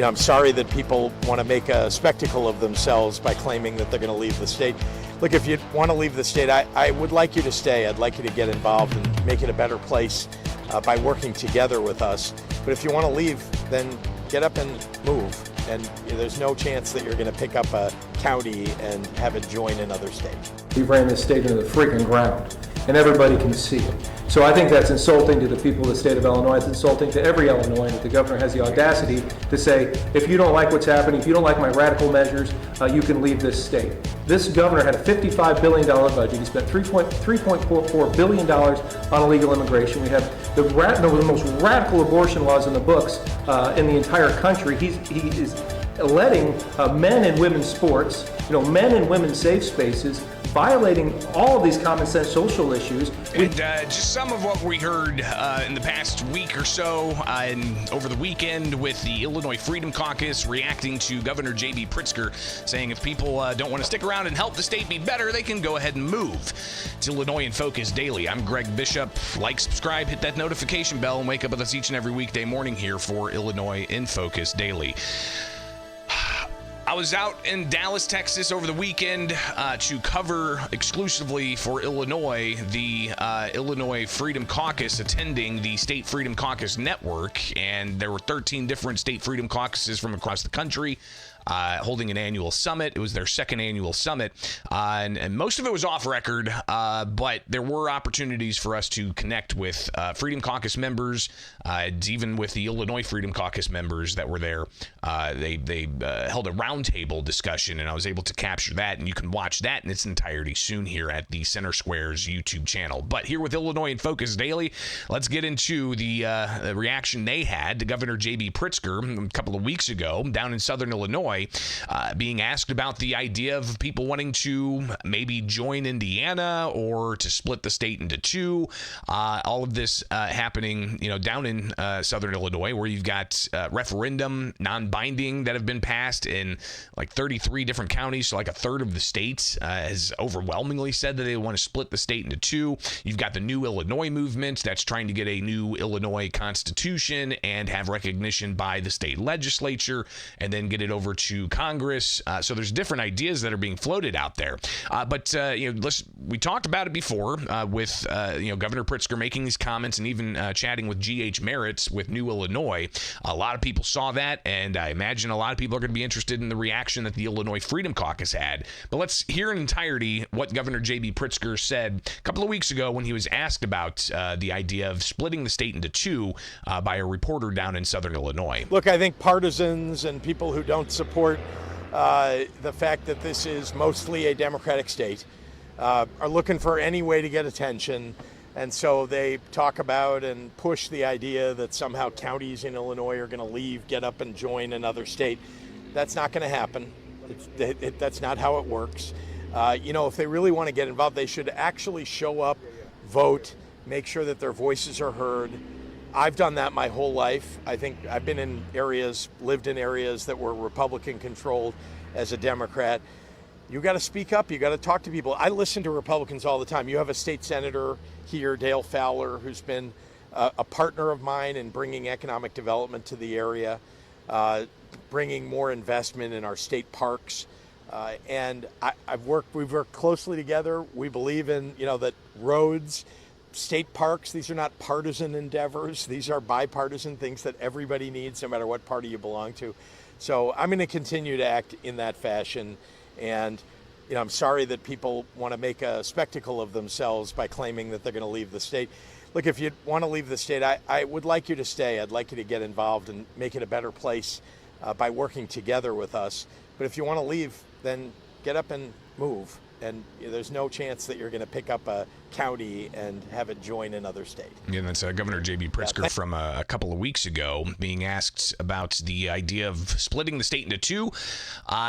I'm sorry that people want to make a spectacle of themselves by claiming that they're going to leave the state. Look, if you want to leave the state, I would like you to stay. I'd like you to get involved and make it a better place by working together with us. But if you want to leave, then get up and move. And there's no chance that you're going to pick up a county and have it join another state. We ran this state into the freaking ground, and everybody can see it. So I think that's insulting to the people of the state of Illinois. It's insulting to every Illinoisan that the governor has the audacity to say, if you don't like what's happening, if you don't like my radical measures, you can leave this state. This governor had a $55 billion budget. He spent $3.44 billion on illegal immigration. We have the most radical abortion laws in the books in the entire country. He is letting men and women's sports, men and women's safe spaces, violating all of these common sense social issues. And just some of what we heard in the past week or so and over the weekend with the Illinois Freedom Caucus reacting to Governor J.B. Pritzker saying if people don't want to stick around and help the state be better, they can go ahead and move. It's Illinois in Focus Daily. I'm Greg Bishop. Like, subscribe, hit that notification bell, and wake up with us each and every weekday morning here for Illinois in Focus Daily. I was out in Dallas, Texas over the weekend to cover exclusively for Illinois the Illinois Freedom Caucus attending the State Freedom Caucus Network, and there were 13 different State Freedom Caucuses from across the country holding an annual summit. It was their second annual summit, and most of it was off record, but there were opportunities for us to connect with Freedom Caucus members, even with the Illinois Freedom Caucus members that were there. They held a roundtable discussion, and I was able to capture that, and you can watch that in its entirety soon here at the Center Square's YouTube channel. But here with Illinois in Focus Daily, let's get into the reaction they had to Governor J.B. Pritzker a couple of weeks ago down in Southern Illinois, being asked about the idea of people wanting to maybe join Indiana or to split the state into two. All of this happening, down in Southern Illinois, where you've got referendum non-binding that have been passed in like 33 different counties. So like a third of the state has overwhelmingly said that they want to split the state into two. You've got the New Illinois movement that's trying to get a new Illinois constitution and have recognition by the state legislature and then get it over to Congress. So there's different ideas that are being floated out there. But we talked about it before with Governor Pritzker making these comments and even chatting with G.H. Merritt's with New Illinois. A lot of people saw that, and I imagine a lot of people are going to be interested in the reaction that the Illinois Freedom Caucus had. But let's hear in entirety what Governor J.B. Pritzker said a couple of weeks ago when he was asked about the idea of splitting the state into two by a reporter down in Southern Illinois. Look, I think partisans and people who don't support the fact that this is mostly a Democratic state are looking for any way to get attention. And so they talk about and push the idea that somehow counties in Illinois are going to leave, get up and join another state. That's not going to happen. That's not how it works. If they really want to get involved, they should actually show up, vote, make sure that their voices are heard. I've done that my whole life. I think I've been in areas, lived in areas that were Republican controlled as a Democrat. You got to speak up. You got to talk to people. I listen to Republicans all the time. You have a state senator here, Dale Fowler, who's been a partner of mine in bringing economic development to the area, bringing more investment in our state parks. And we've worked closely together. We believe in, that roads, state parks, these are not partisan endeavors. These are bipartisan things that everybody needs, no matter what party you belong to. So I'm going to continue to act in that fashion. And, I'm sorry that people want to make a spectacle of themselves by claiming that they're going to leave the state. Look, if you want to leave the state, I would like you to stay. I'd like you to get involved and make it a better place by working together with us. But if you want to leave, then get up and move. And there's no chance that you're going to pick up a county and have it join another state. Yeah, that's Governor J.B. Pritzker from a couple of weeks ago being asked about the idea of splitting the state into two,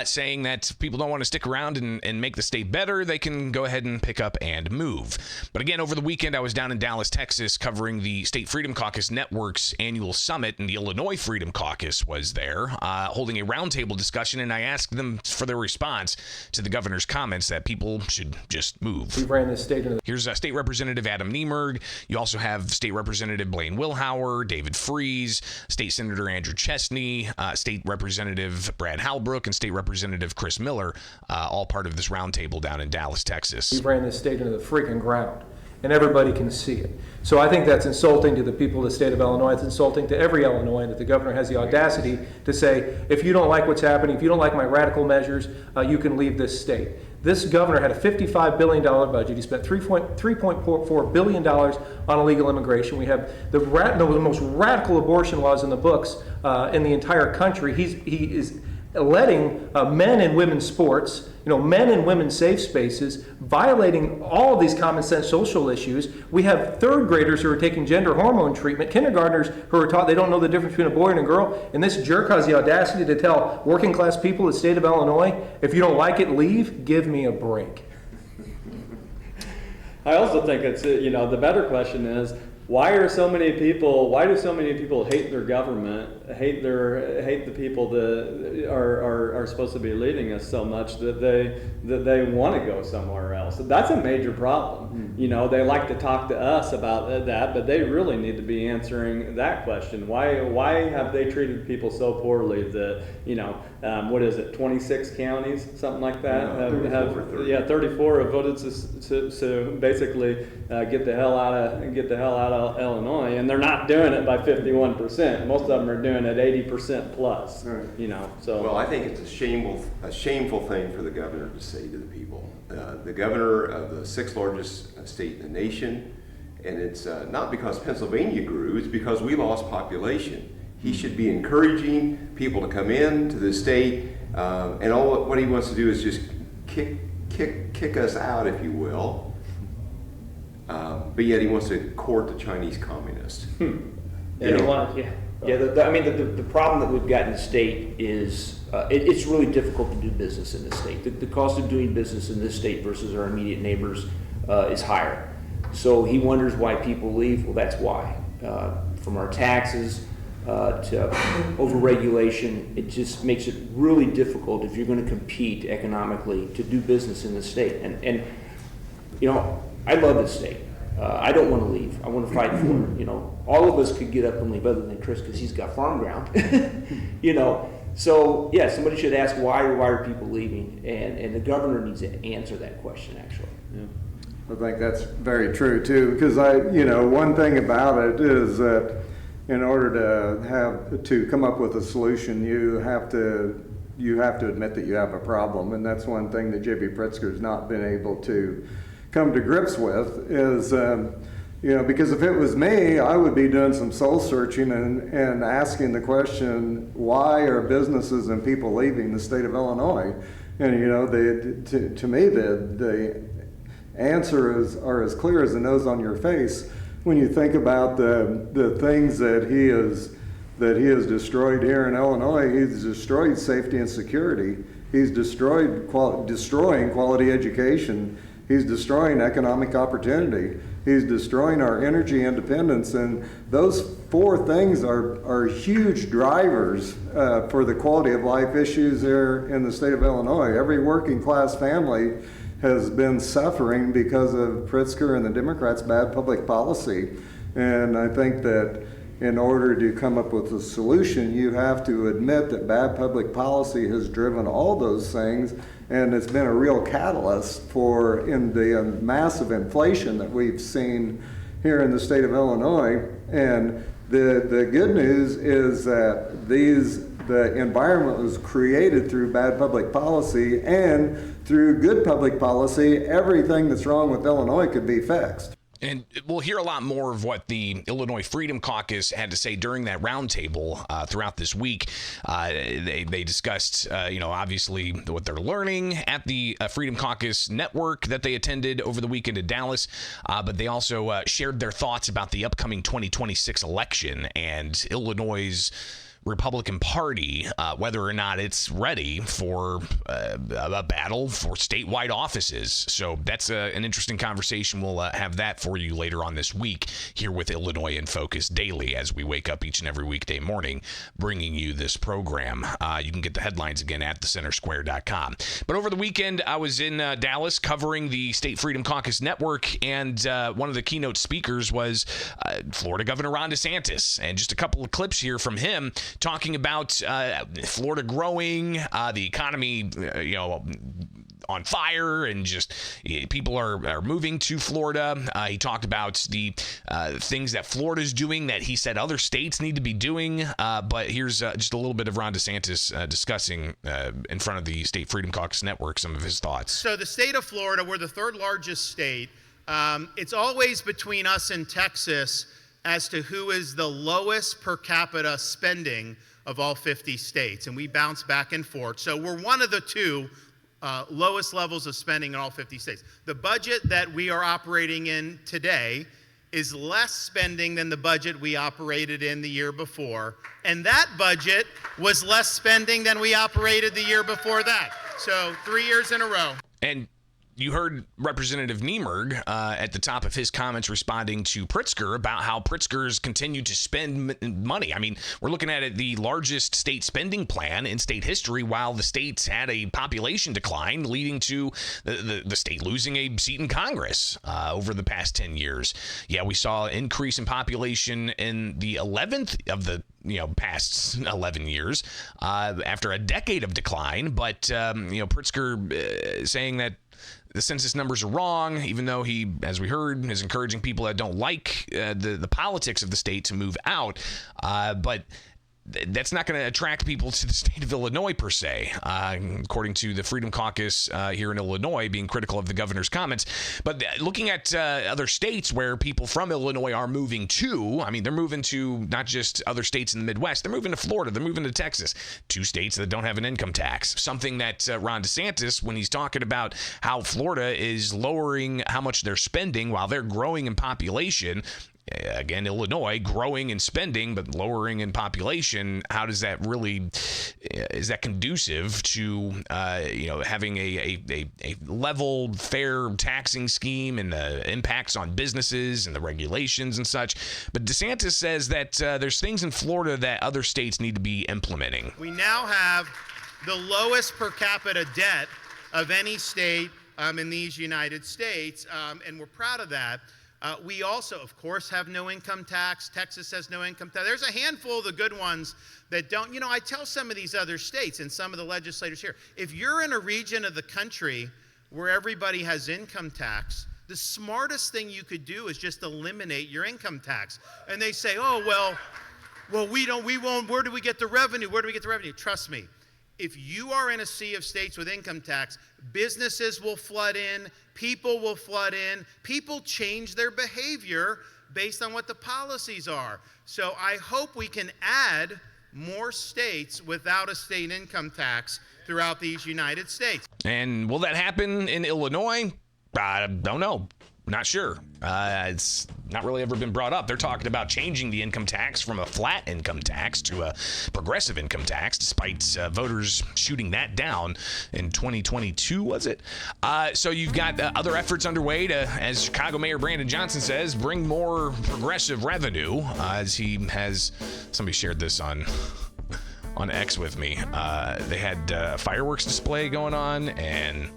saying that if people don't want to stick around and make the state better, they can go ahead and pick up and move. But again, over the weekend, I was down in Dallas, Texas, covering the State Freedom Caucus Network's annual summit, and the Illinois Freedom Caucus was there, holding a roundtable discussion, and I asked them for their response to the governor's comments that people people should just move. We ran this state into Here's State Representative Adam Niemerg. You also have State Representative Blaine Wilhauer, David Freese, State Senator Andrew Chesney, State Representative Brad Halbrook, and State Representative Chris Miller, all part of this roundtable down in Dallas, Texas. We ran this state into the freaking ground, and everybody can see it. So I think that's insulting to the people of the state of Illinois. It's insulting to every Illinoisan that the governor has the audacity to say, if you don't like what's happening, if you don't like my radical measures, you can leave this state. This governor had a $55 billion budget. He spent $3.4 billion on illegal immigration. We have the most radical abortion laws in the books in the entire country. He is letting men and women's sports, men and women's safe spaces, violating all of these common sense social issues. We have third graders who are taking gender hormone treatment, kindergartners who are taught they don't know the difference between a boy and a girl, and this jerk has the audacity to tell working class people in the state of Illinois, if you don't like it, leave. Give me a break. I also think it's, the better question is, why do so many people hate their government, hate the people that are supposed to be leading us so much that they want to go somewhere else? That's a major problem. They like to talk to us about that, but they really need to be answering that question. Why have they treated people so poorly that, what is it, 26 counties, something like that? 34 have voted to basically get the hell out of Illinois, and they're not doing it by 51%. Most of them are doing it 80% plus. Right. So. Well, I think it's a shameful thing for the governor to say to the people. The governor of the sixth largest state in the nation, and it's not because Pennsylvania grew, it's because we lost population. He should be encouraging people to come in to the state, and what he wants to do is just kick us out, if you will. But yet he wants to court the Chinese communists. The problem that we've got in the state is it's really difficult to do business in this state. The cost of doing business in this state versus our immediate neighbors is higher. So he wonders why people leave. Well, that's why. From our taxes to overregulation, it just makes it really difficult if you're going to compete economically to do business in the state. And I love this state. I don't want to leave. I want to fight for it. All of us could get up and leave, other than Chris, because he's got farm ground. So yeah, somebody should ask why are people leaving, and the governor needs to answer that question. Actually, I think that's very true too, because one thing about it is that in order to come up with a solution, you have to admit that you have a problem, and that's one thing that J.B. Pritzker has not been able to come to grips with is, because if it was me, I would be doing some soul searching and asking the question, why are businesses and people leaving the state of Illinois? And to me, the answer are as clear as the nose on your face when you think about the things that he has destroyed here in Illinois. He's destroyed safety and security. He's destroying quality education. He's destroying economic opportunity. He's destroying our energy independence, and those four things are huge drivers for the quality of life issues there in the state of Illinois. Every working class family has been suffering because of Pritzker and the Democrats' bad public policy, and I think that in order to come up with a solution, you have to admit that bad public policy has driven all those things, and it's been a real catalyst in the massive inflation that we've seen here in the state of Illinois. And the good news is that the environment was created through bad public policy, and through good public policy, everything that's wrong with Illinois could be fixed. And we'll hear a lot more of what the Illinois Freedom Caucus had to say during that roundtable throughout this week. They discussed, obviously what they're learning at the Freedom Caucus network that they attended over the weekend in Dallas. But they also shared their thoughts about the upcoming 2026 election and Illinois' Republican Party, whether or not it's ready for a battle for statewide offices. So that's an interesting conversation. We'll have that for you later on this week here with Illinois in Focus Daily as we wake up each and every weekday morning bringing you this program. You can get the headlines again at thecentersquare.com. But over the weekend, I was in Dallas covering the State Freedom Caucus Network, and one of the keynote speakers was Florida Governor Ron DeSantis. And just a couple of clips here from him talking about Florida growing, the economy, on fire, and just people are moving to Florida. He talked about the things that Florida's doing that he said other states need to be doing. But here's just a little bit of Ron DeSantis discussing in front of the State Freedom Caucus Network some of his thoughts. So the state of Florida, we're the third largest state. It's always between us and Texas as to who is the lowest per capita spending of all 50 states, and we bounce back and forth. So we're one of the two lowest levels of spending in all 50 states. The budget that we are operating in today is less spending than the budget we operated in the year before, and that budget was less spending than we operated the year before that. So 3 years in a row. And you heard Representative Niemerg at the top of his comments responding to Pritzker about how Pritzker's continued to spend money. I mean, we're looking at it, the largest state spending plan in state history, while the states had a population decline, leading to the state losing a seat in Congress over the past 10 years. Yeah, we saw an increase in population in the 11th of the past 11 years after a decade of decline. But, Pritzker saying that the census numbers are wrong, even though he, as we heard, is encouraging people that don't like the politics of the state to move out. But that's not going to attract people to the state of Illinois, per se, according to the Freedom Caucus here in Illinois, being critical of the governor's comments. But looking at other states where people from Illinois are moving to, I mean, they're moving to not just other states in the Midwest, they're moving to Florida, they're moving to Texas, two states that don't have an income tax. Something that Ron DeSantis, when he's talking about how Florida is lowering how much they're spending while they're growing in population, again, Illinois growing in spending but lowering in population, how does that really, is that conducive to having a level, fair taxing scheme and the impacts on businesses and the regulations and such? But DeSantis says that there's things in Florida that other states need to be implementing. We now have the lowest per capita debt of any state in these United States, and we're proud of that. We also, of course, have no income tax. Texas has no income tax. There's a handful of the good ones that don't. I tell some of these other states and some of the legislators here, if you're in a region of the country where everybody has income tax, the smartest thing you could do is just eliminate your income tax. And they say, well, we won't, where do we get the revenue? Where do we get the revenue? Trust me. If you are in a sea of states with income tax, businesses will flood in, people will flood in, people change their behavior based on what the policies are. So I hope we can add more states without a state income tax throughout these United States. And will that happen in Illinois? I don't know. Not sure. It's not really ever been brought up. They're talking about changing the income tax from a flat income tax to a progressive income tax, despite voters shooting that down in 2022, was it? So you've got other efforts underway to, as Chicago Mayor Brandon Johnson says, bring more progressive revenue, as he has, somebody shared this on X with me. They had a fireworks display going on, and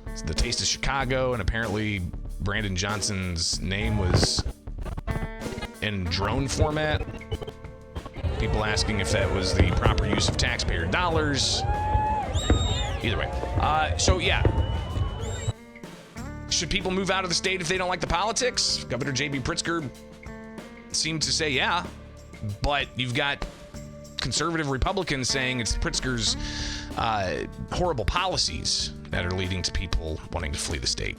it's the Taste of Chicago, and apparently Brandon Johnson's name was in drone format. People asking if that was the proper use of taxpayer dollars. Either way. So, yeah. Should people move out of the state if they don't like the politics? Governor J.B. Pritzker seemed to say yeah. But you've got conservative Republicans saying it's Pritzker's horrible policies that are leading to people wanting to flee the state.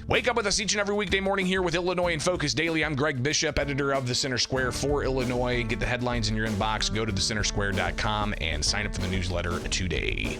Wake up with us each and every weekday morning here with Illinois in Focus Daily. I'm Greg Bishop, editor of The Center Square for Illinois. Get the headlines in your inbox. Go to thecentersquare.com and sign up for the newsletter today.